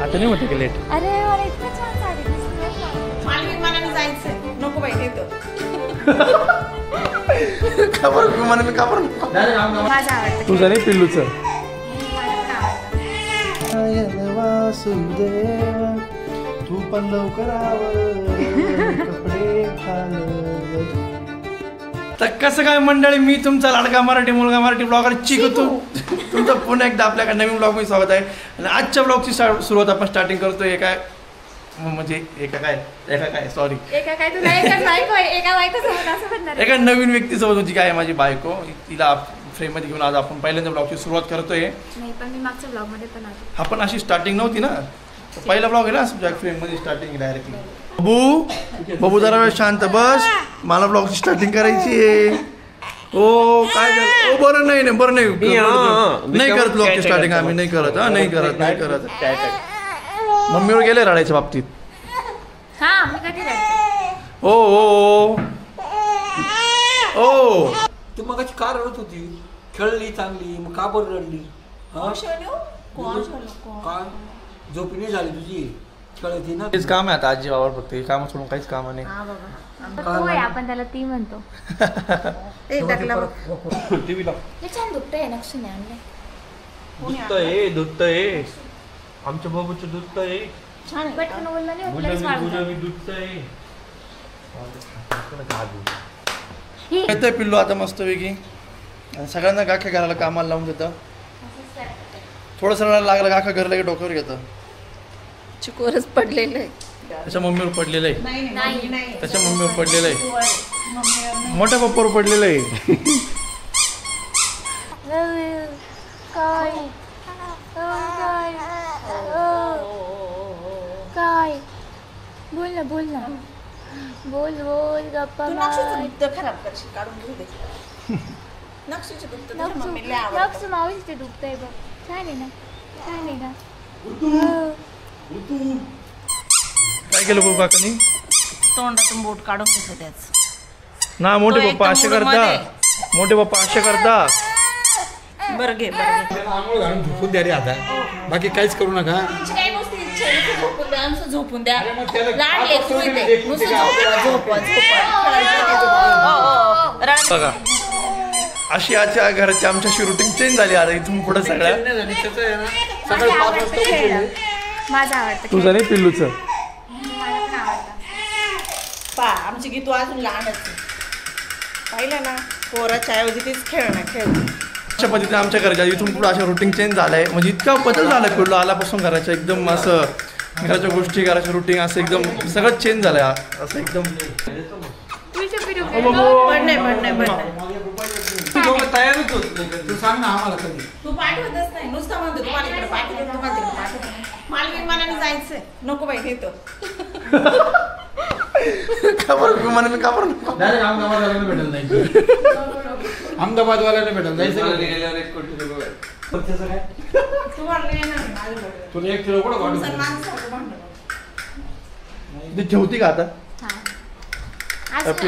आता नाही होते की लेट. अरे मला इतकं छान साडी दिसली. मला विमानाने जायचंय. नको बाई हे तर. खबर विमानाने का बरं? माझं आवडतं. तुझं नाही पिल्लूचं. तू पण लवकर कपडे तर कसं काय मंडळी, मी तुमचा लाडका मराठी मुलगा मराठी ब्लॉगर चिकू तुमचं पुन्हा एकदा आपल्याकडे नवीन ब्लॉग मध्ये स्वागत आहे. आणि आजच्या ब्लॉगची सुरुवात आपण स्टार्टिंग करतोय काय म्हणजे एका नवीन व्यक्तीसोबत होती काय माझी बायको, तिला फ्रेम मध्ये घेऊन आज आपण पहिल्यांदा ब्लॉगची सुरुवात करतोय. नाही पण मी मागच्या ब्लॉग मध्ये पण आलो. आपण अशी स्टार्टिंग नव्हती ना, पहिला ब्लॉग आहे ना तुझ्या फ्रेम मध्ये स्टार्टिंग डायरेक्टली. बबू जरा वेळ शांत बस, मला ब्लॉगची स्टार्टिंग करायची आहे. ओ काय झालं? ओ बरं नाही नाही करत ब्लॉगची स्टार्टिंग आम्ही नाही करत. मम्मीवर गेले रडायच्या बाबतीत. हा मी कधी रडते. ओ तू मग का रडत होती? खेळली चांगली, मग का बरं रडली? काय झोपी नाही झाली तुझी? खेळती ना. तेच काम आहे आता आजी बाबावर, फक्त हे काम सोडून काहीच काम नाही. आपण त्याला ती म्हणतो. छान दुखतंय नक्षीने आणलंय. दुखतंय आमच्या बाबूचं दुखतंय. छान पटकन बोलला नाही. येतोय पिल्लू आता मस्तपैकी, सगळ्यांना गाख्या घराला कामाला लावून देतं. थोडं सगळं लागलं गाखा घरला की डोक्यावर घेतं. चिकोरच पडलेलं आहे. त्याच्या मम्मीवर पडलेलं आहे, नाही त्याच्या मम्मीवर पडलेलं आहे, मोठ्या पप्पावर पडलेलं आहे. काय बोल ना बोल गप्पा. खराब करशील, काढून घेऊ दे. नक्षीचे दुखत नक्ष मावशीचे दुखतंय बघ. छान आहे ना. काय केलं बघू काकानी? तोंडातून बोट काढून घेतलं त्याच. ना मोठे पप्पा असे करता. बरं घे. आंघोळ घालून झोपून द्या रे आता, बाकी काहीच करू नका. झोपून द्या. बघा अशी आजच्या घराची आमच्याशी रुटीन चेंज झाली आता इथून पुढे सगळ्या. सकाळी 5 वाजता उठले. माझं आवडतं. तुझं नाही पिल्लूचं. मला पण आवडतं. आमची गीतू अजून लहानच पाहिलं ना, पोराच्या ऐवजी तीच खेळणं अशा पद्धतीने आमच्या घराच्या इथून पुढे अशा रुटीन चेंज झालंय. म्हणजे इतका बदल झालाय पिल्लू आल्यापासून घराच्या एकदम असं घराच्या गोष्टी घराच्या रुटीन असं एकदम सगळं चेंज झालंय असं एकदम. तयारच होत नाही. तू सांग ना आम्हाला कधी. तू पाठवतच नाही, नुसतं म्हणतो तुम्हाला इकडे पाठवतो, तुम्हाला तिकडे पाठवतो. मला विमानाने जायचंय. नको बाई हे तर. अहमदाबादवाल्याला भेटल जायचं. तुला 1 किलो कुठं वाढू ठेवती का आता?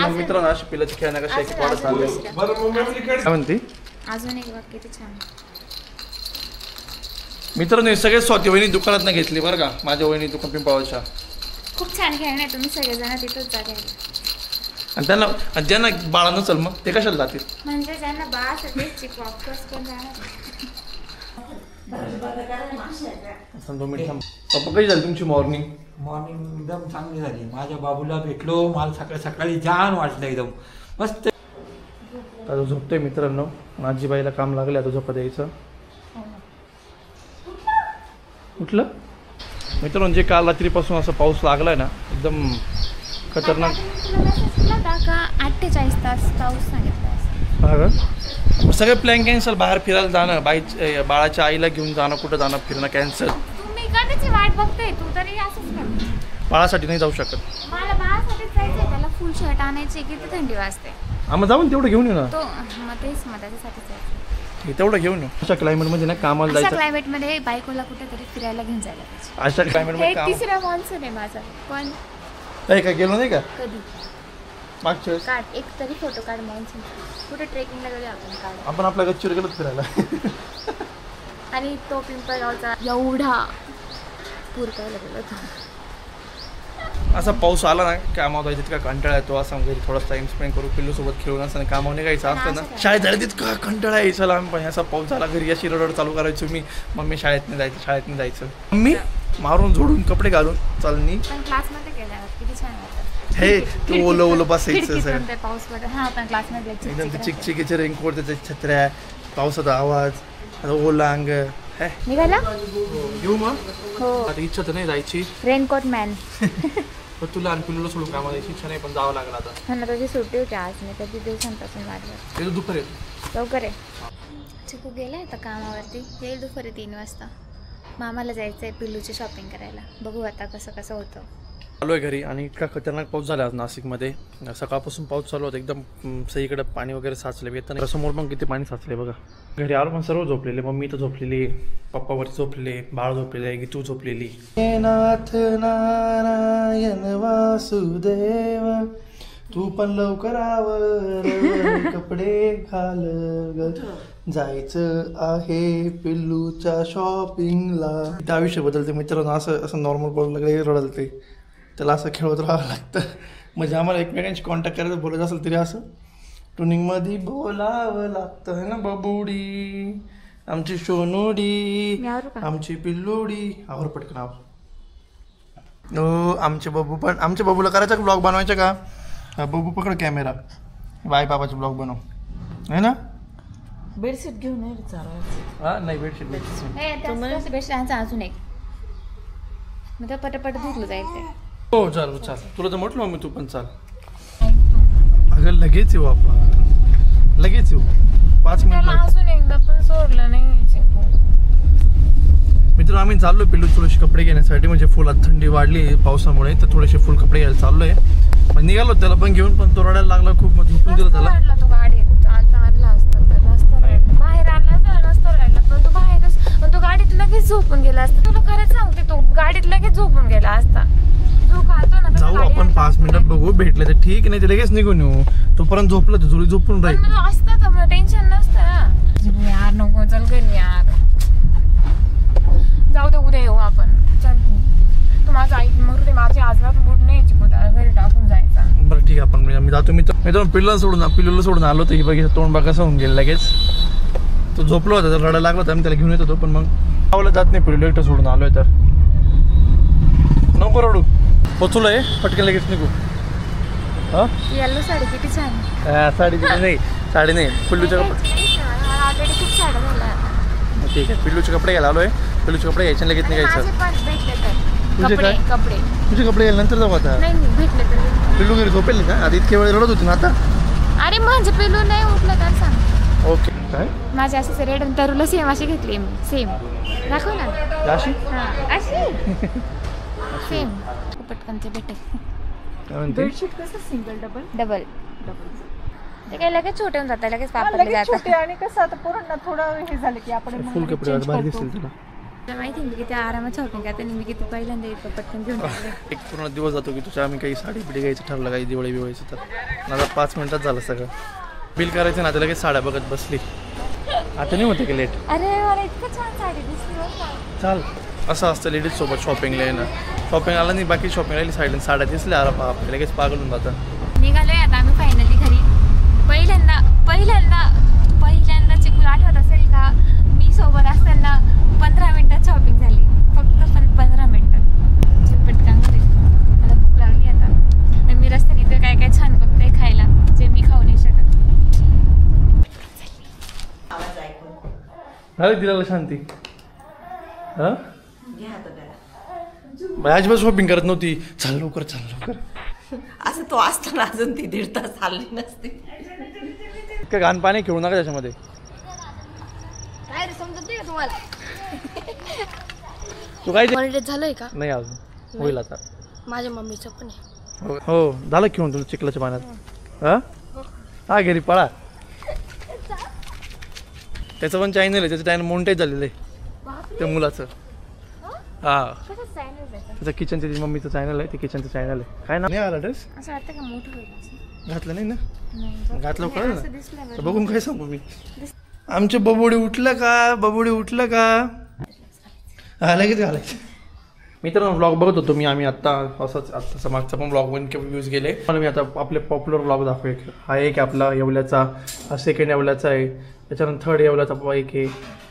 मित्रांनो अशी पिलाची खेळण्या कशा एक वाढत चाललंय. काय म्हणते अजून एक वाक्य किती छान. मित्रांनो सगळे स्वाती वहिनी दुकानात ना घेतली बरं का, माझ्या वहिनी दुकान पिंपळाच्या. खूप छान खेळणे. तुम्ही सगळेजण तिथंच जा घ्यायला. आणि त्यांना ज्यांना बाळा नसेल मग ते कशाला जातील? म्हणजे ज्यांना बाळ असेल ते वापस पण जाणार. पप्पा कशी झाली तुमची मॉर्निंग? एकदम चांगली झाली. माझ्या बाबूला भेटलो, मला सकाळी छान वाटलं एकदम मस्त. आता झोपतोय मित्रांनो, माझी बाईला काम लागले आता झोपा द्यायचं. उठलं मित्रांनो, जे काल रात्रीपासून असं पाऊस लागलाय ना एकदम खतरनाक. 48 तास पाऊस सांगितला. हा का? सगळे प्लॅन कॅन्सल. बाहेर फिरायला जाणं, बाळाच्या आईला घेऊन जाणं, कुठं जाणं फिरणं कॅन्सल. तुम्ही कधीची वाट बघतोय? तू तरी असंच कर. बाळासाठी नाही जाऊ शकत. मला बाळासाठीच जायचंय. त्याला फुल शर्ट आणायची. किती थंडी वाजते. आम्हाला जाऊन तेवढं घेऊन येऊ ना. तो मग तेच मग त्याच्यासाठी जायचं. तेवढं घेऊन येऊ. अशा क्लायमेटमध्ये ना कामाला जायचं. क्लायमेटमध्ये बायकोला कुठेतरी फिरायला घेऊन जायला पाहिजे. अशा क्लायमेटमध्ये हे तिसरा मॉन्सून आहे माझा. पण काय गेलो नाही का कधी मागच्या वेळेस? काढ एक तरी फोटो काढ मॉन्सून. कुठे ट्रेकिंगला गेलो आपण आपल्या गच्चीवर गेलोच फिरायला. आणि तो पिंपळगावचा एवढा पूर पाहायला गेलो होतो. असा पाऊस आला ना कामावर जायचं तितका कंटाळा येतो. असं घरी थोडासा टाइम स्पेंड करू, पिल्लूसोबत खेळून असं कामावर निघायचं असतं ना. शाळेत झालं तितका कंटाळा यायचा लहानपणी. असा पाऊस झाला घरी अशी रडरड चालू करायचो मी. मम्मी शाळेत नाही जायचं. मम्मी मारून झोडून कपडे घालून चालणी. पण क्लासमध्ये गेल्यावर किती छान वाटतं. हे तू ओलं बसायचं सगळं खिडकीतून ते पाऊस पडत. हा पण क्लासमध्ये एकदम ते चिकचिकीचे रेनकोट, त्याच्या छत्र्या, पावसाचा आवाज, आता ओला अंग. निघाला घेऊ मग. हो. आता इच्छा तर नाही जायची, रेनकोट मॅन. पण तुला आणि पिल्लूला सोडून कामाला यायची इच्छा नाही, पण जावं लागलं आता. मला तुझी सुट्टी होती आज. मी कधी दिवसांपासून वाढलं. येतो दुपारी येतो. लवकर आहे. चिकू गेला आता कामावरती. येईल दुपारी 3 वाजता. मामाला जायचं आहे पिल्लूची शॉपिंग करायला. बघू आता कसं होतं. आलो आहे घरी आणि इतका खतरनाक पाऊस झाला आज नाशिकमध्ये. सकाळपासून पाऊस चालू होता, एकदम सगळीकडे पाणी वगैरे साचले. येताना समोर पण किती पाणी साचले बघा. घरी आलो पण सर्व झोपलेले. मम्मी तर झोपलेली, पप्पा वरती झोपलेले, बाळ झोपलेले, गीतू झोपलेली. नाथ नारायण वासुदेव तू पण लवकर आवर, कपडे घाल ग, जायचं आहे पिल्लूच्या शॉपिंगला. त्या आयुष्य बदलते मित्रांनो. असं नॉर्मल बोलायला लागले रडलते, त्याला असं खेळत राहावं लागतं. म्हणजे आम्हाला एकमेकांशी कॉन्टॅक्ट करायचं बोलायचं असेल तरी असं ट्युनिंगमध्ये बोलावं लागतं है ना. बबुडी आमची सोनुडी, आमची पिल्लुडी. आवर पटकन आवर. हो आमचे बबू पण. आमच्या बबूला करायचा का ब्लॉग बनवायचा का? बबू पकड कॅमेरा, बाय बाबाचे ब्लॉग बनव है ना. बेडशीट घेऊन ये चालवायचं. हा नाही बेडशीट बेडशीट अजून एक मग पटापट धुतलं जाईल ते. हो चाल तुला तर म्हटलं मम्मी तू पण चाल. अगं लगेच येऊ आपण, लगेच येऊ. 5 मिनिट अजून एकदा पण सोडलं नाही. मित्र आम्ही चाललो पिल्लू थोडेसे कपडे घेण्यासाठी. म्हणजे फुल थंडी वाढली पावसामुळे, तर थोडेसे फुल कपडे घ्यायला चाललोय. मग निघालो त्याला पण घेऊन, पण तो रडायला लागला खूप. मग झोपून दिलं त्याला. तो गाडीत आता आणला असता तर रस्ता बाहेर आणला असता, रस्ता राहिला. पण तो बाहेरच, पण तो गाडीत लगेच झोपून गेला असता. तुला खरंच सांगते, तो गाडीत लगेच झोपून गेला असता. जो खातो ना जाऊ आपण 5 मिनिटात बघू, भेटले तर ठीक, नाही ते लगेच निघून येऊ. तोपर्यंत झोपलं तर जोडी झोपून राहील. असतं तर मग टेन्शन नसतं यार. नको चल घरी यार. जाऊ दे उद्या येऊ आपण. चल तू माझं ऐक. मग ते माझी आजरात मूड नाही चिकवता, घरी टाकून जायचा. बरं ठीक आहे आपण मी जातो. मी तर पिल्लूला सोडून आलो. तर ही बघितलं तोंड बघा कसं होऊन गेलं लगेच. तो झोपलो होता, तर रडायला लागला होता. आम्ही त्याला घेऊन येत होतो, पण मग आवलं जात नाही. पिल्लू एकटं सोडून आलोय तर नको रडू. पोचलोय पटकन लगेच निघू. हा येल्लो साडी किती छान. साडी नाही पिल्लूच्या कपडे. ऑलरेडी खूप साड्या झाल्या. ठीक आहे पिल्लूचे कपडे घ्यायला आलोय. पिल्लूचे कपडे घ्यायचे लगेच निघायचं. तुझे काय? कपडे तुझे कपडे घ्यायला नंतर जाऊ आता. नाही भेटले तर. पिल्लू घरी झोपेल का? आधी इतके वेळ रडत होती ना आता. अरे म्हणजे पिल्लू नाही उठलं तर सांग. ओके काय माझी अशी रेड तरुला सेम अशी घेतली. सेम दाखव ना. अशी अशी सेम पटकन ते भेटेल. काय म्हणते? बेडशीट कसं सिंगल डबल ते काय लगेच छोटे होऊन जातात, लगेच वापरले जातात. आणि कसं आता पोरांना थोडं हे झालं की आपण फुल कपडे बाहेर दिसतील तुला. तुला माहिती आहे मी किती आरामात शॉपिंग करते. मी किती पहिल्यांदा येतो पटकन घेऊन आले. एक पूर्ण दिवस जातो की तुझ्या. आम्ही काही साडी बिडी घ्यायचं ठरलं, काही दिवाळी बिवायचं. तर माझा 5 मिनिटात झालं सगळं. बिल करायचं ना, आता लगेच साड्या बघत बसली. आता नाही होते की लेट. अरे मला इतकं छान साडी दिसली बरं का. चाल असं असतं लेडीज सोबत शॉपिंगला येणं. शॉपिंग आला नाही, बाकी शॉपिंग राहिली साईडला. साड्या दिसल्या अरे बाप, लगेच पागल होऊन जातं. निघालोय आता आम्ही फायनली घरी. पहिल्यांदा चिकू आठवत असेल का, मी सोबत असताना 15 मिनिटात शॉपिंग झाली. फक्त 15 मिनिटात पटकन घरी. मला भूक लागली आता. आणि मी रस्त्याने इथं काय काय छान बघते खायला, जे मी खाऊ नाही शकत. आवाज ऐकून झालं दिला शांती. हा अजिबात शॉपिंग करत नव्हती. चाल लवकर. असं तो असताना अजून ती 1.5 तास चालली नसती. काय घाण पाणी खेळू नका त्याच्यामध्ये. काय समजत नाही का तुम्हाला? तू काय हॉलिडे झालंय का? नाही अजून होईल आता. माझ्या मम्मीचं पण आहे. हो झालं खेळून तुला चिखलाच्या पाण्यात. हा घरी पळा. त्याचं पण चॅनल आहे, त्याचं चॅनल मोनिटाईज झालेलं आहे त्या मुलाचं. हा त्याचं किचनचं, त्याची मम्मीचं चॅनल आहे, ते किचनचं चॅनल आहे. काय नाव नाही आला ड्रेस? असं वाटतं का मोठं होईल असं? घातलं नाही ना? नाही घातलं कळलं असं ना. दिसलं तर बघून काय सांगू मी. आमचे बबुडी उठलं का? हा लगेच घालायचं. मित्रांनो व्लॉग बघत होतो मी. आम्ही आत्ता आत्ताचा मागचा पण व्लॉग 1K व्ह्यूज गेले. मला मी आता आपले पॉप्युलर व्लॉग दाखवे. हा एक आपला येवल्याचा, हा सेकंड येवल्याचा आहे, त्याच्यानंतर थर्ड येवल्याचा एक आहे,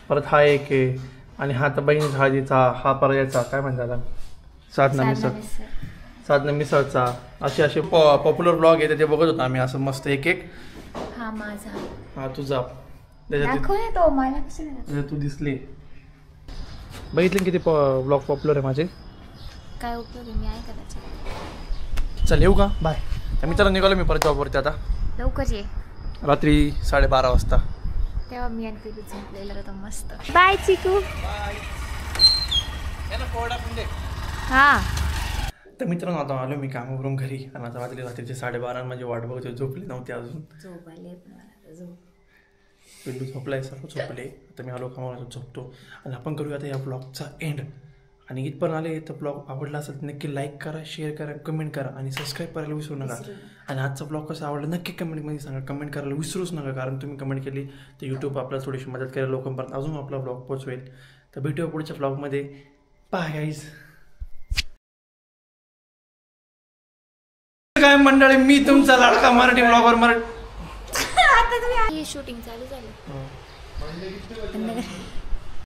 परत हा एक आहे, आणि हा तर बहिणीचा हळदीचा, हा परयाचा काय म्हणतात साधना मिसळचा. असे पॉप्युलर व्लॉग येते ते बघत होतो आम्ही असं मस्त एक एक. हा माझा, हा तुझा, त्याच्यात तू दिसली. बघितले किती व्लॉग पॉप्युलर आहे माझे. काय उपयोग आहे, मी आहे करायचं. चल येऊ का, बाय. मित्रांनो निघालो मी परत जॉबवरती आता. लवकर ये, रात्री 12:30 वाजता. तेव्हा मी आणि तिथे झोपलेलं होतं मस्त. बाय चिकू. हा तर मित्रांनो आता आलो मी कामावरून घरी आणि आता वाजले रात्रीचे 12:30. माझी वाट बघतो, झोपली नव्हती अजून. पिल्लू झोपलाय, सर्व झोपले. आता मी आलो कामावर, झोपतो आणि आपण करूया आता या ब्लॉगचा एंड. आणि इथपर्यंत आले तर ब्लॉग आवडला असेल तर नक्की लाईक करा, शेअर करा, कमेंट करा आणि सबस्क्राईब करायला विसरू नका. आणि आजचा ब्लॉग कसा आवडला नक्की कमेंटमध्ये सांगा. कमेंट करायला विसरूच नका, कारण तुम्ही कमेंट केली तर यूट्यूब आपल्याला थोडीशी मदत करेल, लोकांपर्यंत अजून आपला ब्लॉग पोहोचवेल. तर भेटूया पुढच्या ब्लॉगमध्ये. Bye guys. काय मंडळी, मी तुमचा लाडका मराठी ब्लॉगर हे शूटिंग चालू झालं.